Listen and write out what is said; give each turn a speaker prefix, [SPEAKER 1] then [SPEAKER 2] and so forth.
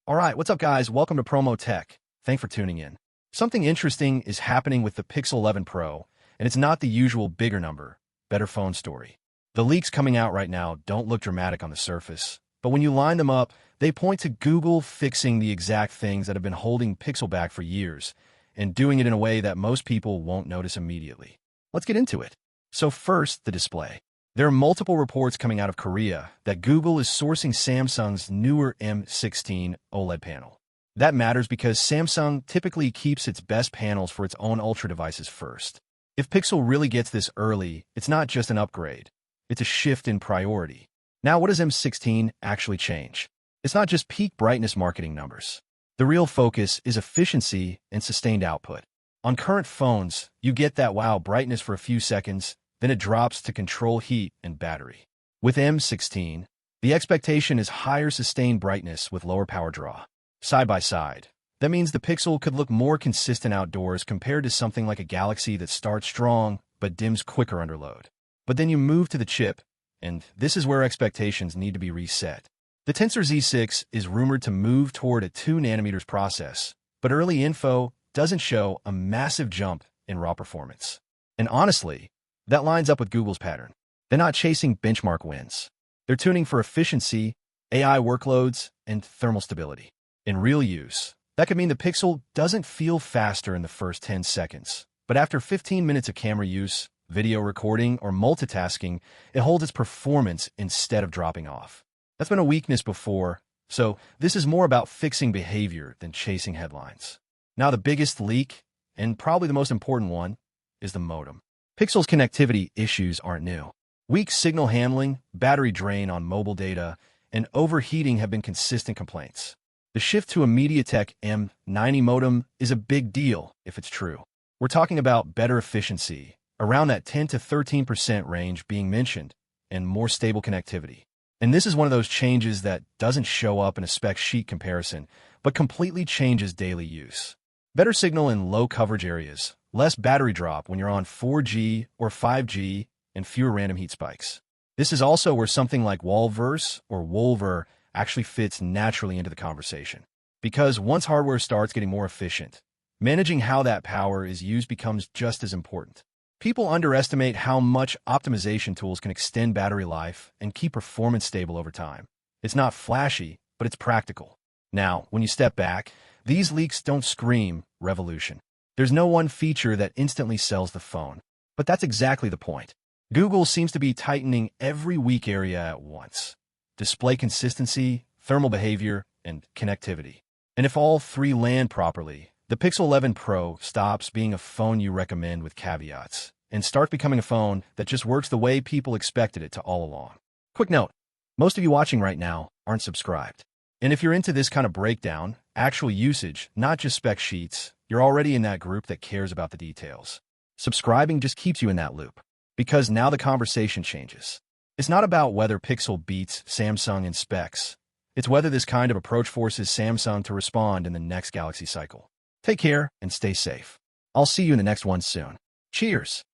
[SPEAKER 1] All right, what's up, guys? Welcome to Promotech. Thanks for tuning in. Something interesting is happening with the Pixel 11 Pro, and it's not the usual bigger number, better phone story. The leaks coming out right now don't look dramatic on the surface, but when you line them up, they point to Google fixing the exact things that have been holding Pixel back for years, and doing it in a way that most people won't notice immediately. Let's get into it. So first, the display. There are multiple reports coming out of Korea that Google is sourcing Samsung's newer M16 OLED panel. That matters because Samsung typically keeps its best panels for its own Ultra devices first. If Pixel really gets this early, it's not just an upgrade. It's a shift in priority. Now, what does M16 actually change? It's not just peak brightness marketing numbers. The real focus is efficiency and sustained output. On current phones, you get that wow brightness for a few seconds, then it drops to control heat and battery. With M16, the expectation is higher sustained brightness with lower power draw. Side by side, that means the Pixel could look more consistent outdoors compared to something like a Galaxy that starts strong but dims quicker under load. But then you move to the chip, and this is where expectations need to be reset. The Tensor Z6 is rumored to move toward a 2nm process, but early info doesn't show a massive jump in raw performance. And honestly, that lines up with Google's pattern. They're not chasing benchmark wins. They're tuning for efficiency, AI workloads, and thermal stability. In real use, that could mean the Pixel doesn't feel faster in the first 10 seconds, but after 15 minutes of camera use, video recording, or multitasking, it holds its performance instead of dropping off. That's been a weakness before, so this is more about fixing behavior than chasing headlines. Now, the biggest leak, and probably the most important one, is the modem. Pixel's connectivity issues aren't new. Weak signal handling, battery drain on mobile data, and overheating have been consistent complaints. The shift to a MediaTek M90 modem is a big deal if it's true. We're talking about better efficiency, around that 10 to 13% range being mentioned, and more stable connectivity. And this is one of those changes that doesn't show up in a spec sheet comparison, but completely changes daily use. Better signal in low coverage areas, less battery drop when you're on 4G or 5G, and fewer random heat spikes. This is also where something like Walverse or Wolver actually fits naturally into the conversation. Because once hardware starts getting more efficient, managing how that power is used becomes just as important. People underestimate how much optimization tools can extend battery life and keep performance stable over time. It's not flashy, but it's practical. Now, when you step back, these leaks don't scream revolution. There's no one feature that instantly sells the phone. But that's exactly the point. Google seems to be tightening every weak area at once. Display consistency, thermal behavior, and connectivity. And if all three land properly, the Pixel 11 Pro stops being a phone you recommend with caveats and starts becoming a phone that just works the way people expected it to all along. Quick note, most of you watching right now aren't subscribed. And if you're into this kind of breakdown, actual usage, not just spec sheets, you're already in that group that cares about the details. Subscribing just keeps you in that loop, because now the conversation changes. It's not about whether Pixel beats Samsung in specs. It's whether this kind of approach forces Samsung to respond in the next Galaxy cycle. Take care and stay safe. I'll see you in the next one soon. Cheers!